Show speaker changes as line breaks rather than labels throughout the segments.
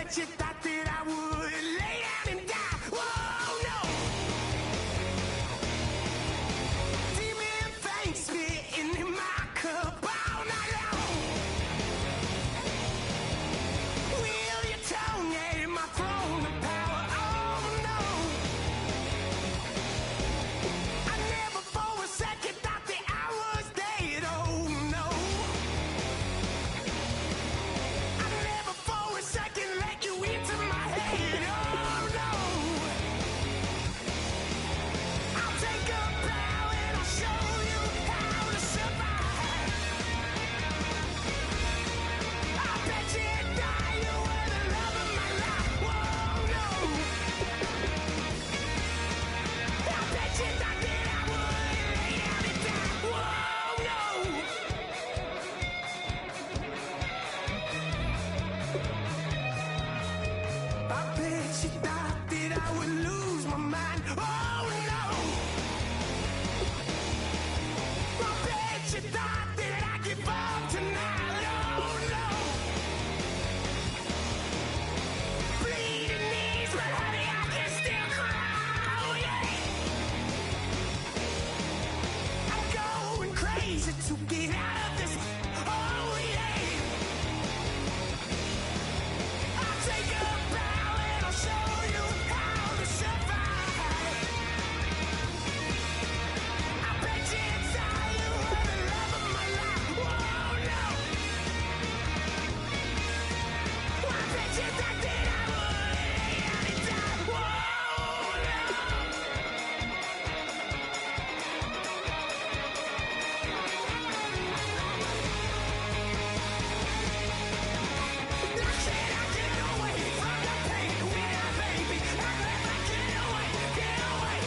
bet you thought that I would lay down and die. Whoa, no. Demon things spitting in my cup all night long. Wheel your tongue at my throne of power. Oh, no. I never for a second thought that I was dead. Oh, no. I never for a second let you into my head. Oh, no. I'll take a bow and I'll show you how to survive. I bet you die, you were the love of my life. Whoa, no. I bet you thought that I would lay down and die. Whoa, no. I bet you thought that I would lose my mind. Oh, no. I bet you thought that I'd give up tonight. Oh, no. Bleeding knees, but honey, I can still cry. Oh, yeah. I'm going crazy to get out of this. Oh, yeah. I'll take a bow and I'll show you how to survive. I bet you die, you were the love of my life. Whoa, no. I bet you thought that I would lay down and die. Whoa, no. I cannot get away from the pain without baby. I'll never get away, get away.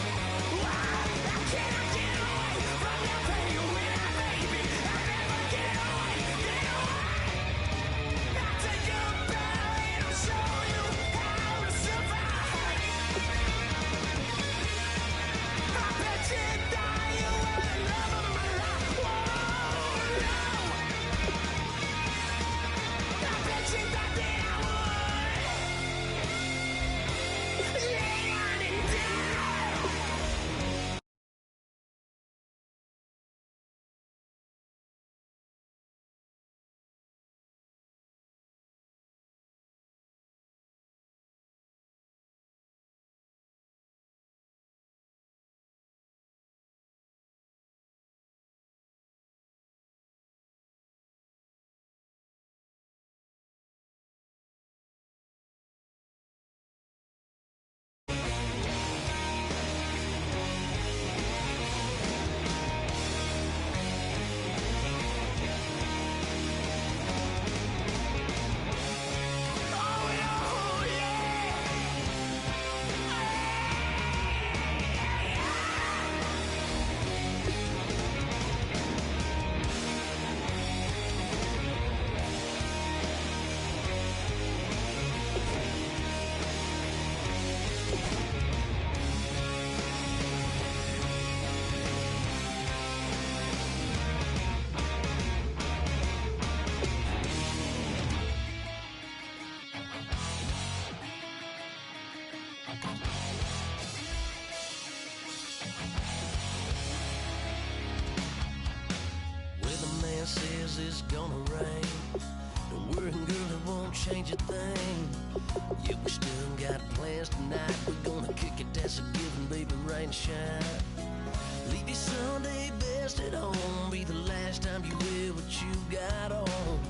Why? I cannot get away from the pain without baby. I'll never get away, get away. I'll take a bow and I'll show you how to survive. I bet you die, you were the love of my life. Whoa, no. I bet you thought that I would lay down and die. Oh, yeah.
Well, the man says it's gonna rain. Don't worry, girl, it won't change a thing. Yeah, we still got plans tonight. We're gonna kick it, that's a given, baby, rain or shine. Leave your Sunday best at home. Be the last time you wear what you got on.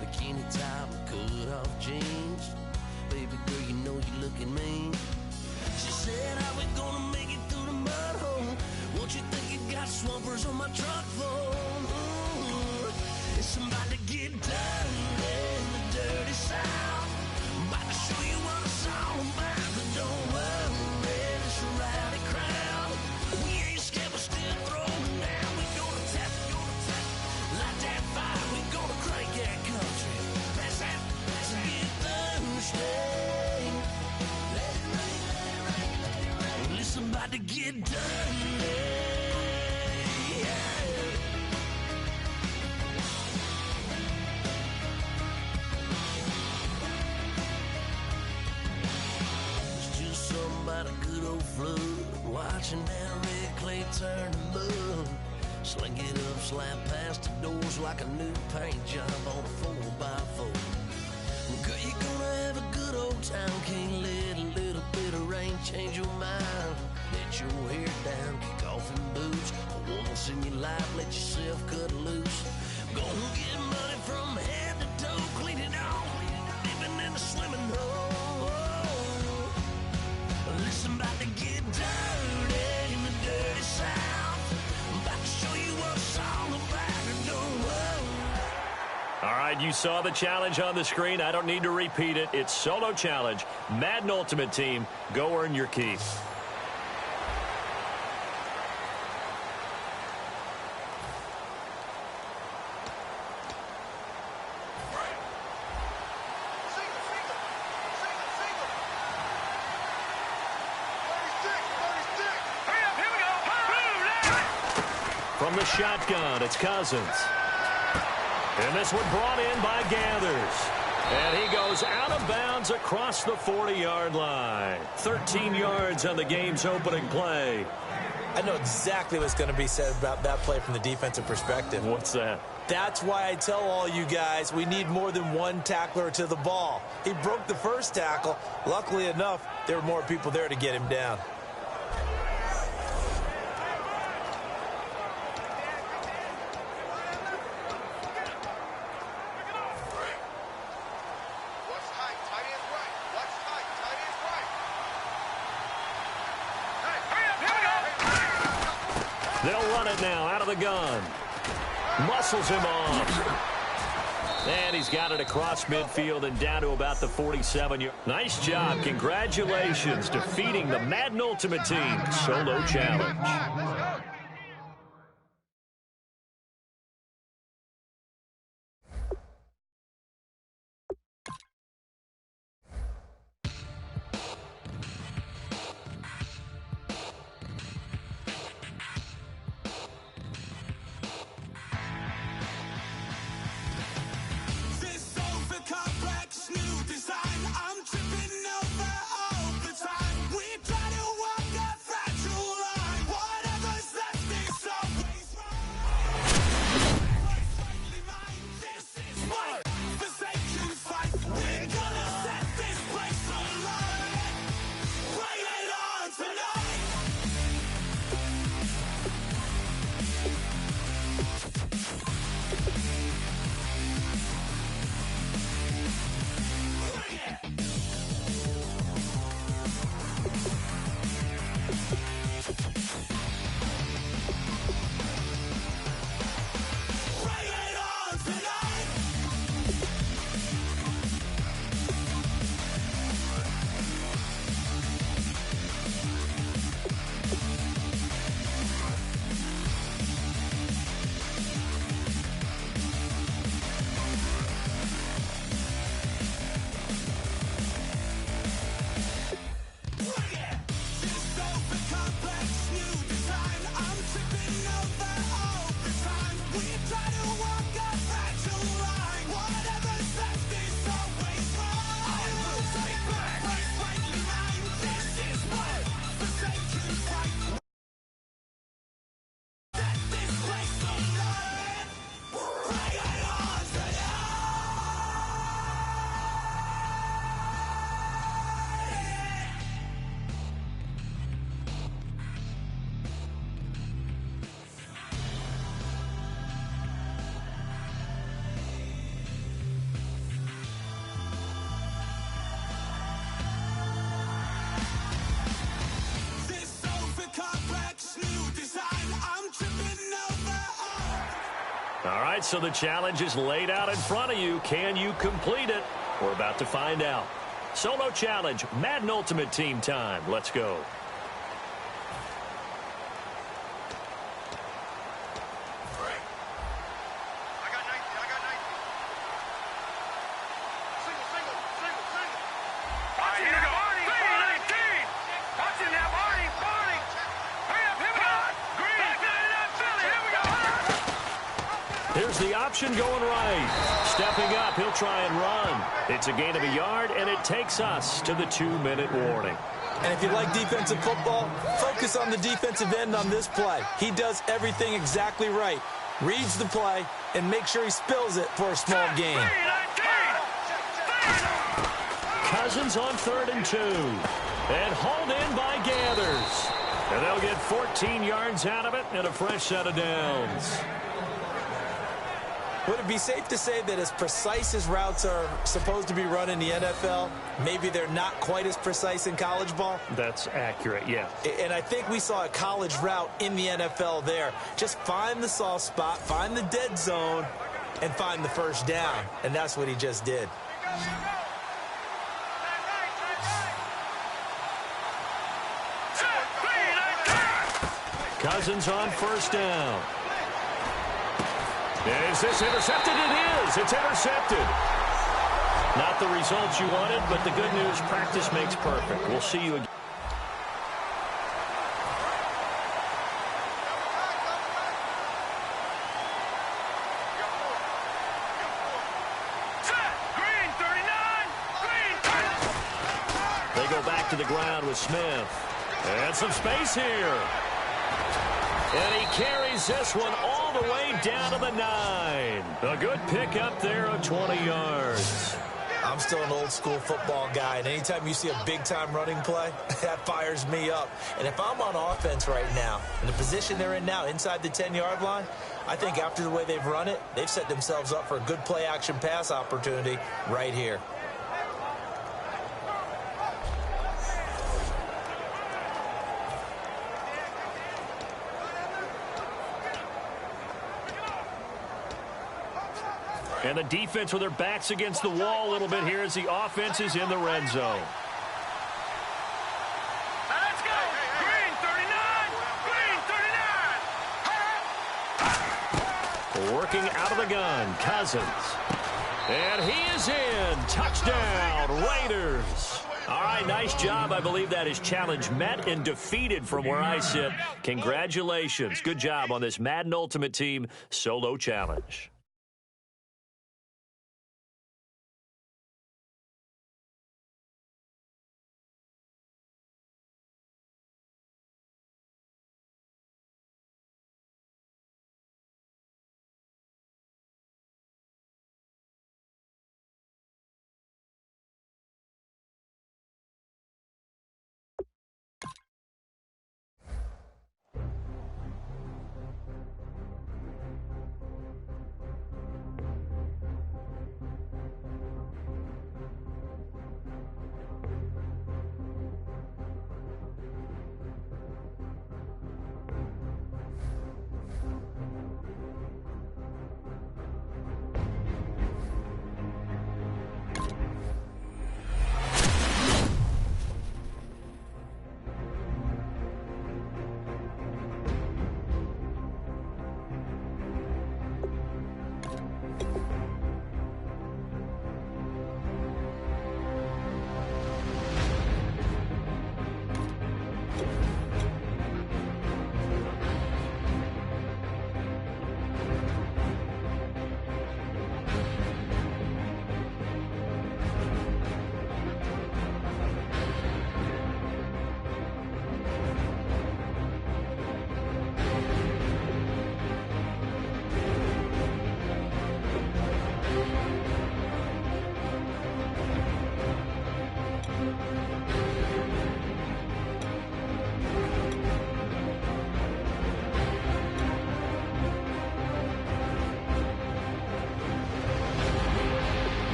Bikini top and cut off jeans. Baby girl, you know you looking mean. She said, how we gonna make it through the mud hole? Won't you think you got swampers on my truck phone? Ooh, it's about to get done in the dirty south. About to show you what it's all about, but don't worry, it's a rowdy crowd. We ain't scared, we're still throwing down. We gonna tap, light that fire. We gonna crank that country. Let's get Thursday. Let's old flood, watching that red clay turn to mud. Sling it up, slap past the doors like a new paint job on a 4x4. Girl, you're gonna have a good old time. Can't let a little bit of rain change your mind. Let your hair down, kick off in boots. Once in your life, let yourself cut loose. Gonna get money from head to toe, clean it off, living in a slimming hole. Listen, about to get dirty in the dirty South. I'm about to show you what it's all about.
All right, you saw the challenge on the screen. I don't need to repeat it. It's solo challenge. Madden Ultimate Team, go earn your keep. From the shotgun, it's Cousins. And this one brought in by Gathers. And he goes out of bounds across the 40-yard line. 13 yards on the game's opening play.
I know exactly what's going to be said about that play from the defensive perspective.
What's that?
That's why I tell all you guys we need more than one tackler to the ball. He broke the first tackle. Luckily enough, there were more people there to get him down.
They'll run it now out of the gun. Muscles him off. And he's got it across midfield and down to about the 47. Nice job. Congratulations. Defeating the Madden Ultimate Team solo challenge. All right, so the challenge is laid out in front of you. Can you complete it? We're about to find out. Solo challenge, Madden Ultimate Team time. Let's go. Here's the option going right. Stepping up, he'll try and run. It's a gain of a yard, and it takes us to the 2-minute warning.
And if you like defensive football, focus on the defensive end on this play. He does everything exactly right. Reads the play and makes sure he spills it for a small gain.
Cousins on 3rd and 2. And hauled in by Gathers. And they'll get 14 yards out of it and a fresh set of downs.
Would it be safe to say that as precise as routes are supposed to be run in the NFL, maybe they're not quite as precise in college ball?
That's accurate, yeah.
And I think we saw a college route in the NFL there. Just find the soft spot, find the dead zone, and find the first down. And that's what he just did.
Cousins on 1st down. Is this intercepted? It is. It's intercepted. Not the results you wanted, but the good news, practice makes perfect. We'll see you again. They go back to the ground with Smith. And some space here. And he carries this one all the way down to the 9. A good pickup there of 20 yards.
I'm still an old-school football guy, and anytime you see a big-time running play, that fires me up. And if I'm on offense right now, in the position they're in now, inside the 10-yard line, I think after the way they've run it, they've set themselves up for a good play-action pass opportunity right here.
And the defense with their backs against the wall a little bit here as the offense is in the red zone.
Let's go! Green 39! Green 39!
Working out of the gun, Cousins. And he is in. Touchdown, Raiders. All right, nice job. I believe that is challenge met and defeated from where I sit. Congratulations. Good job on this Madden Ultimate Team solo challenge.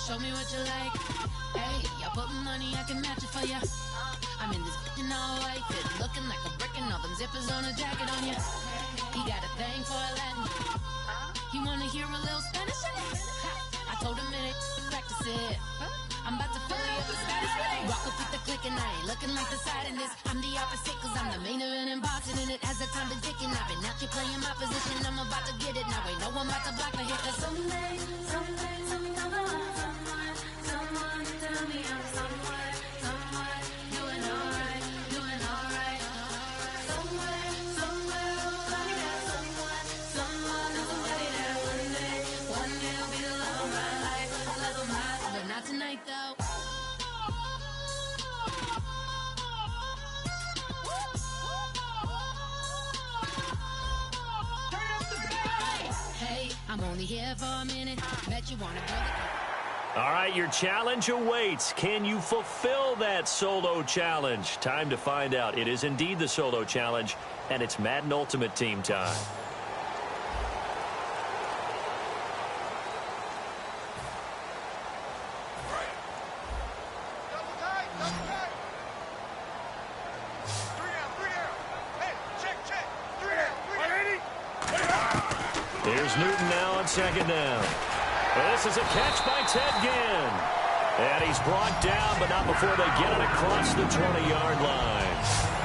show me what you like. Hey, y'all put money, I can match it for ya. I'm in this in all white fit, looking like a brick and all them zippers on a jacket on ya. He got a thing for a Latin. He wanna hear a little Spanish? I told him it ain't practice it. I'm about to fill you up with Spanish. Rock up with the click and I ain't looking like the side in this. I'm the opposite cause I'm the main event in boxing and it has the time been ticking. I've been out here playing my position. I'm about to get it now. Ain't no one about to block the hit. Cause someday, someone tell me I'm somewhere doing alright, doing alright. Somewhere, somebody that somebody that one day will be the love of my life, love of my life, but not tonight though. Hey, I'm only here for a minute. Bet you wanna go the...
All right, your challenge awaits. Can you fulfill that solo challenge? Time to find out. It is indeed the solo challenge, and it's Madden Ultimate Team time. Here's Newton now on second down. This is a catch by Ted Ginn. And he's brought down, but not before they get it across the 20-yard line.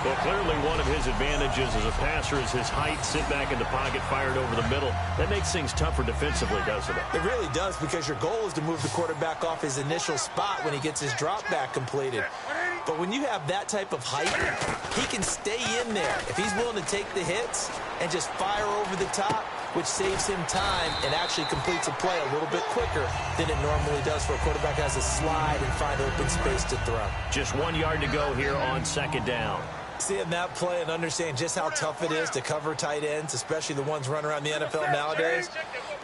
Well, clearly one of his advantages as a passer is his height, sit back in the pocket, fired over the middle. That makes things tougher defensively, doesn't it?
It really does, because your goal is to move the quarterback off his initial spot when he gets his drop back completed. But when you have that type of height, he can stay in there if he's willing to take the hits and just fire over the top, which saves him time and actually completes a play a little bit quicker than it normally does for a quarterback who has to slide and find open space to throw.
Just 1 yard to go here on second down.
Seeing that play and understand just how tough it is to cover tight ends, especially the ones running around the NFL nowadays,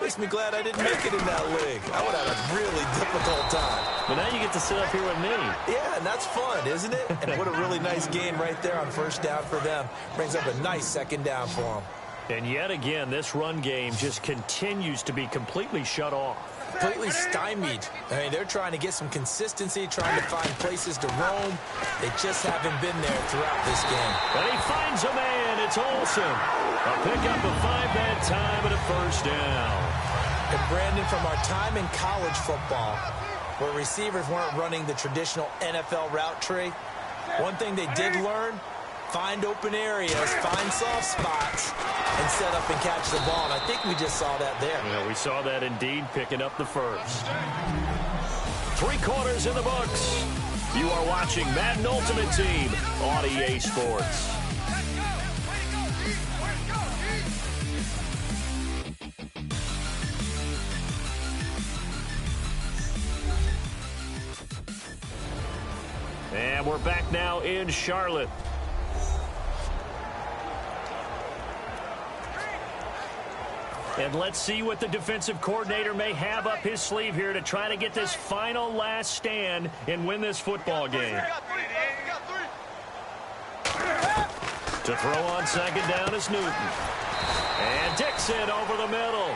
makes me glad I didn't make it in that league. I would have a really difficult time.
But now you get to sit up here with me.
Yeah, and that's fun, isn't it? And what a really nice game right there on first down for them. Brings up a nice second down for them.
And yet again, this run game just continues to be completely shut off.
Completely stymied. I mean, they're trying to get some consistency, trying to find places to roam. They just haven't been there throughout this game.
And he finds a man. It's Olsen. A pickup of 5 that time and a first down.
And Brandon, from our time in college football, where receivers weren't running the traditional NFL route tree, one thing they did learn: find open areas, find soft spots, and set up and catch the ball. And I think we just saw that there.
Yeah, we saw that indeed, picking up the first. 3 quarters in the books. You are watching Madden Ultimate Team on EA Sports. And we're back now in Charlotte. And let's see what the defensive coordinator may have up his sleeve here to try to get this final last stand and win this football game. To throw on second down is Newton. And Dixon over the middle.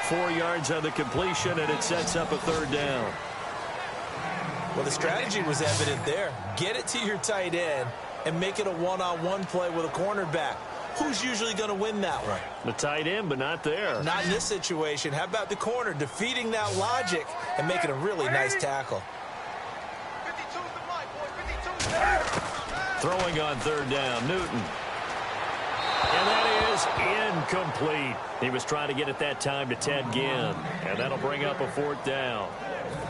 4 yards on the completion, and it sets up a third down.
Well, the strategy was evident there. Get it to your tight end and make it a one-on-one play with a cornerback. Who's usually going to win that one?
The tight end, but not there.
Not in this situation. How about the corner defeating that logic and making a really nice tackle?
Throwing on third down, Newton. And that is incomplete. He was trying to get it that time to Ted Ginn. And that'll bring up a 4th down.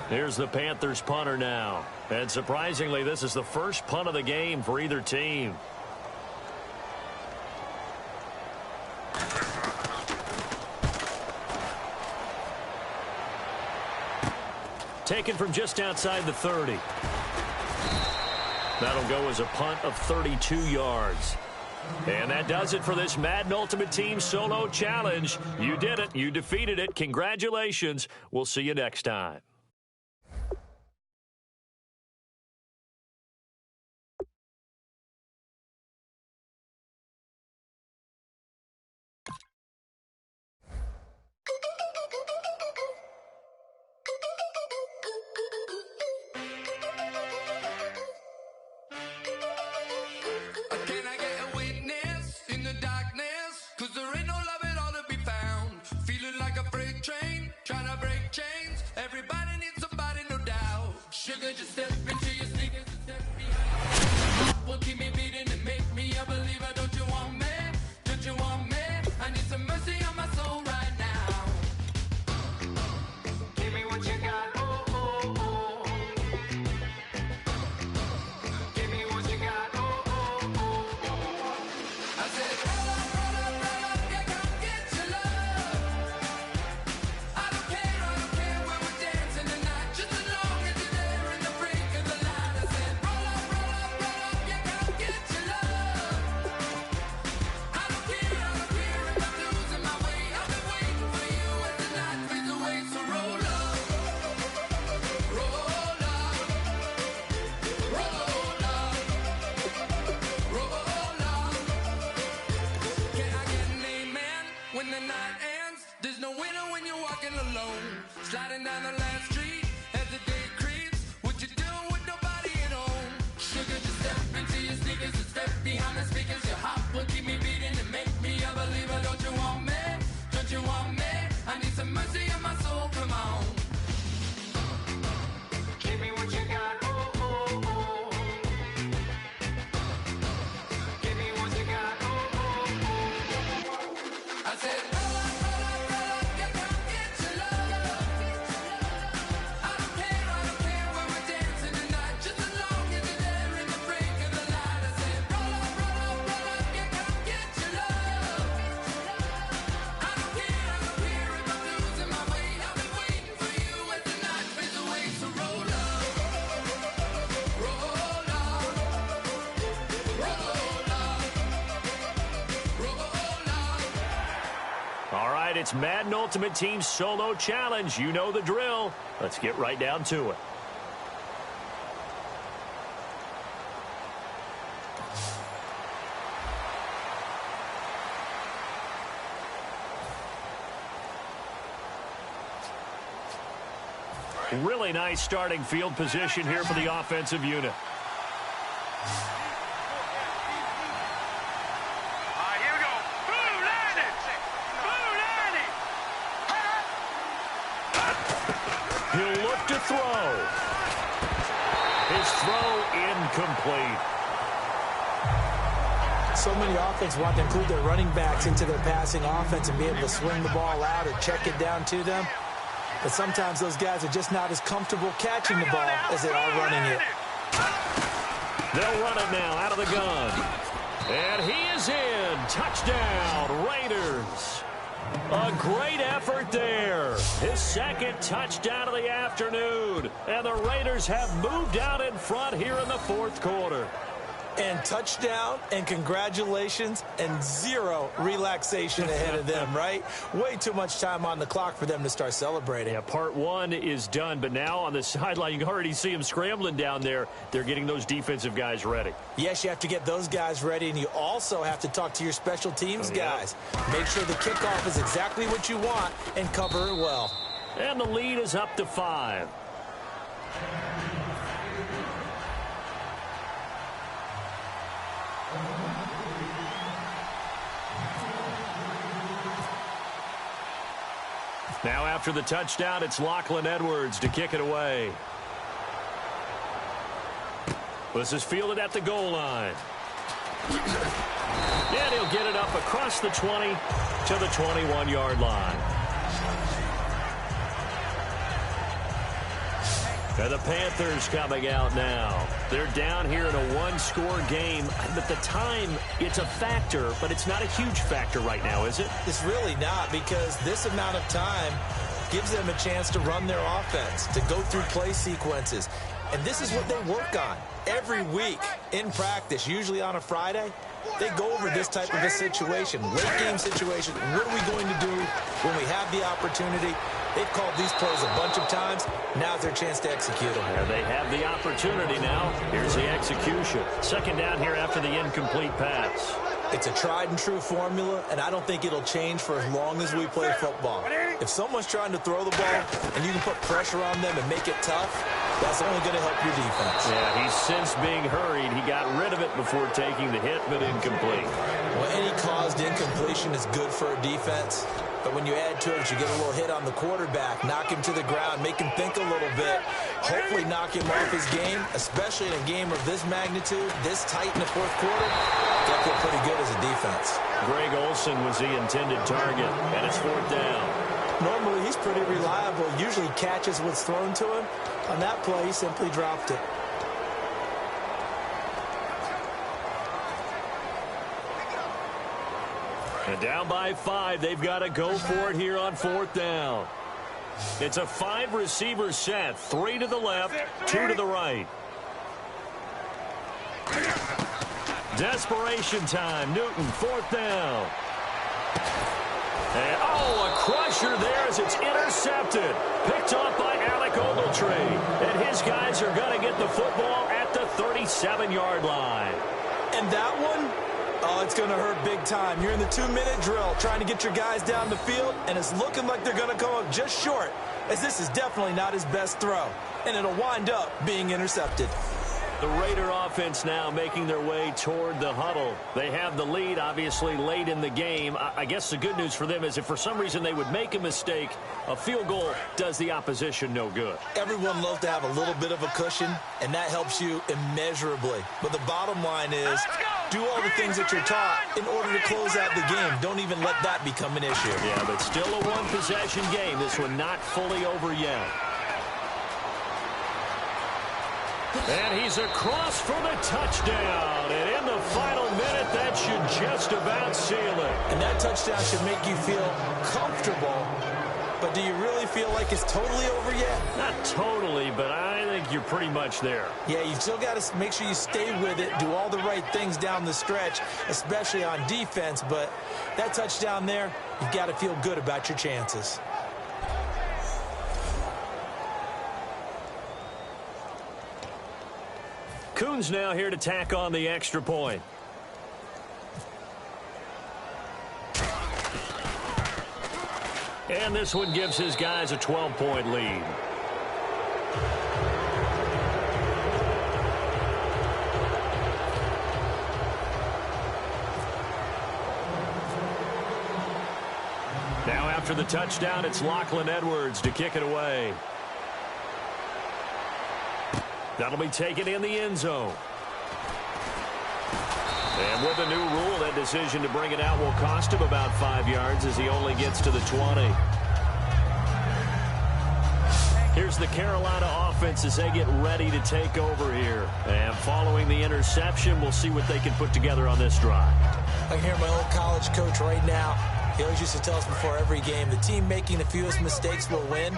Here's the Panthers punter now. And surprisingly, this is the first punt of the game for either team. Taken from just outside the 30. That'll go as a punt of 32 yards. And that does it for this Madden Ultimate Team Solo Challenge. You did it. You defeated it. Congratulations. We'll see you next time.
There's no winner when you're walking alone. Sliding down the last street as the day creeps. What you doing with nobody at home? Sugar, just step into your sneakers and step behind the speakers. Your heart will keep me beating and make me a believer. Don't you want me? Don't you want me? I need some mercy on my soul, come on. Give me what you got, oh, oh, oh. Give me what you got, oh, oh, oh. I said, roll up, yeah, come get your love. I don't care where we're dancing tonight. Just as long as you're there in the break of the light. I said, roll up, yeah, come get your love. I don't care if I'm losing my way. I've been waiting for you as the night fades away. So roll up, roll up, roll up.
All right, it's Madden Ultimate Team Solo Challenge. You know the drill. Let's get right down to it. Really nice starting field position here for the offensive unit.
Here we go. Blue landed.
He'll look to throw. His throw incomplete.
So many offenses want to include their running backs into their passing offense and be able to swing the ball out or check it down to them. But sometimes those guys are just not as comfortable catching the ball as they are running it.
They'll run it now out of the gun. And he is in. Touchdown, Raiders. A great effort there. His second touchdown of the afternoon. And the Raiders have moved out in front here in the fourth quarter.
And touchdown and congratulations and zero relaxation ahead of them, right? Way too much time on the clock for them to start celebrating.
Yeah, part one is done, but now on the sideline, you can already see them scrambling down there. They're getting those defensive guys ready.
Yes, you have to get those guys ready, and you also have to talk to your special teams guys. Make sure the kickoff is exactly what you want and cover it well.
And the lead is up to 5. Now after the touchdown, it's Lachlan Edwards to kick it away. This is fielded at the goal line. And he'll get it up across the 20 to the 21-yard line. And the Panthers coming out now. They're down here in a one-score game. But the time, it's a factor, but it's not a huge factor right now, is it?
It's really not, because this amount of time gives them a chance to run their offense, to go through play sequences. And this is what they work on every week in practice, usually on a Friday. They go over this type of a situation, late game situation. What are we going to do when we have the opportunity? They've called these plays a bunch of times. Now's their chance to execute them.
Yeah, they have the opportunity now. Here's the execution. Second down here after the incomplete pass.
It's a tried and true formula, and I don't think it'll change for as long as we play football. If someone's trying to throw the ball and you can put pressure on them and make it tough, that's only going to help your defense.
Yeah, he's since being hurried. He got rid of it before taking the hit, but incomplete.
Well, any caused incompletion is good for a defense. But when you add to it, you get a little hit on the quarterback, knock him to the ground, make him think a little bit, hopefully knock him off his game, especially in a game of this magnitude, this tight in the fourth quarter. That feel pretty good as a defense.
Greg Olsen was the intended target, and it's fourth down.
Normally, he's pretty reliable. Usually catches what's thrown to him. On that play, he simply dropped it.
And down by 5, they've got to go for it here on fourth down. It's a 5-receiver set, 3 to the left, 2 to the right. Desperation time. Newton, fourth down. And, a crusher there as it's intercepted. Picked off by Alec Ogletree. And his guys are going to get the football at the 37-yard line.
And that one Oh, it's going to hurt big time. You're in the 2-minute drill trying to get your guys down the field, and it's looking like they're going to come up just short, as this is definitely not his best throw, and it'll wind up being intercepted.
The Raider offense now making their way toward the huddle. They have the lead, obviously, late in the game. I guess the good news for them is if for some reason they would make a mistake, a field goal does the opposition no good.
Everyone loves to have a little bit of a cushion, and that helps you immeasurably. But the bottom line is, do all the things that you're taught in order to close out the game. Don't even let that become an issue.
Yeah, but still a one-possession game. This one not fully over yet. And he's across for the touchdown. And in the final minute, that should just about seal it.
And that touchdown should make you feel comfortable. But do you really feel like it's totally over yet?
Not totally, but I think you're pretty much there.
Yeah, you've still got to make sure you stay with it, do all the right things down the stretch, especially on defense. But that touchdown there, you've got to feel good about your chances.
Coons now here to tack on the extra point. And this one gives his guys a 12-point lead. Now after the touchdown, it's Lachlan Edwards to kick it away. That'll be taken in the end zone. And with the new rule, that decision to bring it out will cost him about 5 yards as he only gets to the 20. Here's the Carolina offense as they get ready to take over here. And following the interception, we'll see what they can put together on this drive.
I can hear my old college coach right now. He always used to tell us before every game, the team making the fewest mistakes will win.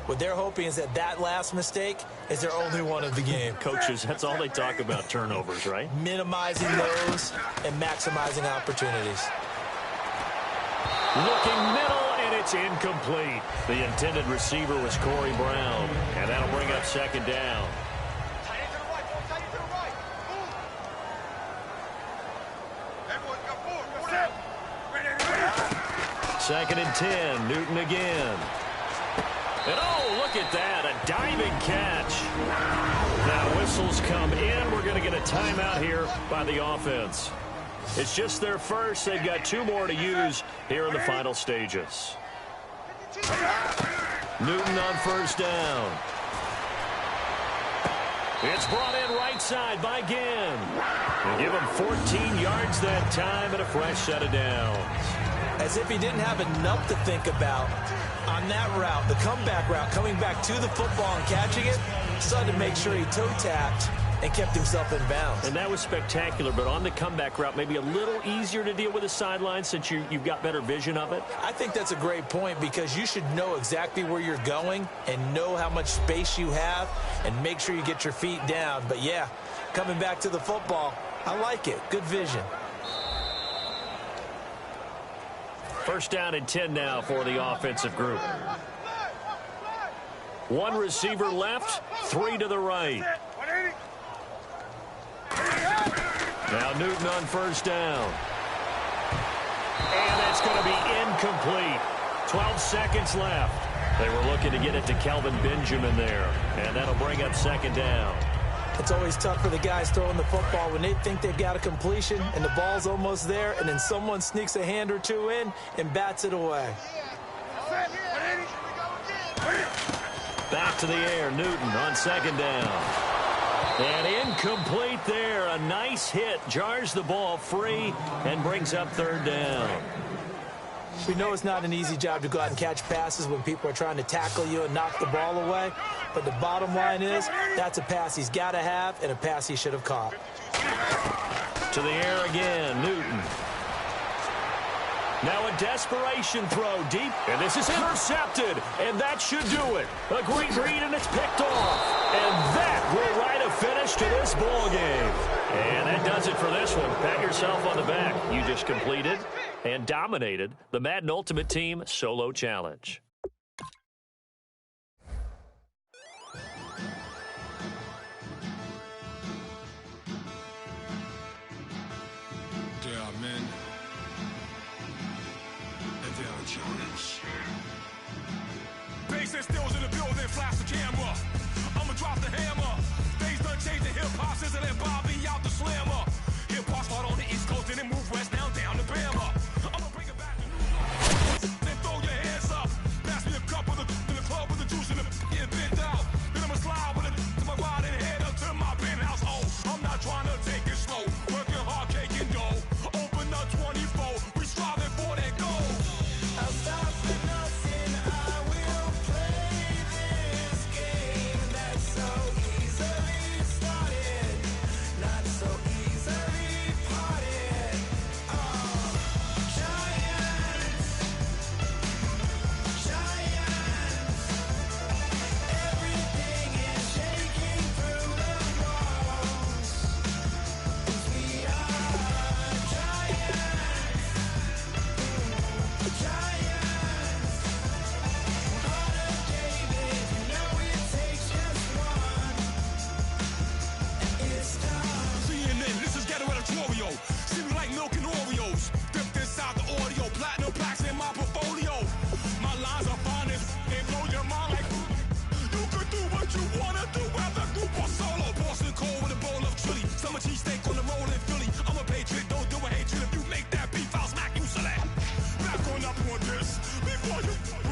What they're hoping is that that last mistake is their only one of the game.
Coaches, that's all they talk about, turnovers, right?
Minimizing those and maximizing opportunities.
Looking middle, and it's incomplete. The intended receiver was Corey Brown, and that'll bring up second down. Second and 10, Newton again. And oh, look at that, a diving catch. Now whistles come in. We're going to get a timeout here by the offense. It's just their first. They've got 2 more to use here in the final stages. Newton on first down. It's brought in right side by Ginn. They give him 14 yards that time and a fresh set of downs.
As if he didn't have enough to think about on that route, the comeback route, coming back to the football and catching it, decided to make sure he toe-tapped and kept himself in bounds.
And that was spectacular, but on the comeback route, maybe a little easier to deal with the sideline since you've got better vision of it?
I think that's a great point because you should know exactly where you're going and know how much space you have and make sure you get your feet down. But, yeah, coming back to the football, I like it. Good vision.
First down and 10 now for the offensive group. 1 receiver left, 3 to the right. Now Newton on first down. And that's going to be incomplete. 12 seconds left. They were looking to get it to Kelvin Benjamin there. And that'll bring up second down.
It's always tough for the guys throwing the football when they think they've got a completion and the ball's almost there, and then someone sneaks a hand or 2 in and bats it away.
Back to the air, Newton on second down. And incomplete there. A nice hit. Jars the ball free and brings up third down.
We know it's not an easy job to go out and catch passes when people are trying to tackle you and knock the ball away. But the bottom line is that's a pass he's got to have and a pass he should have caught.
To the air again, Newton. Now a desperation throw deep, and this is intercepted, and that should do it. A great read, and it's picked off. And that will write a finish to this ball game. And that does it for this one. Pat yourself on the back. You just completed and dominated the Madden Ultimate Team Solo Challenge.
Sit stills in the building, flash the camera. I'ma drop the hammer. Things done changed in hip-hop since I let Bobby out the slammer. Hip-hop start on the East Coast and then move west now down to Bama. I'ma bring it back to New York. Then throw your hands up. Pass me a cup of the in the club with the juice in the get bent out. Then I'ma slide with it to my ride and head up to my penthouse. Oh, I'm not trying to take it slow. Working hard, cake and dough. Open up 24. We striving for that goal.
I'll stop for nothing. I will play this game that's so easily started, not so easily parted. Giants, everything is shaking through the walls. We are giants. Heart of David, you know it takes just one. It's time.
CNN, this is ghetto editorial. See me like milk and Oreos. Dipped inside the audio, platinum plaques in my portfolio. My lines are finest, they blow your mind like you could do what you wanna do, whether group or solo. Boston cold with a bowl of chili. Summer cheesesteak on the roll in Philly. I'm a patriot, don't do a hatred. If you make that beef, I'll smack you silly. Back on up on this before you.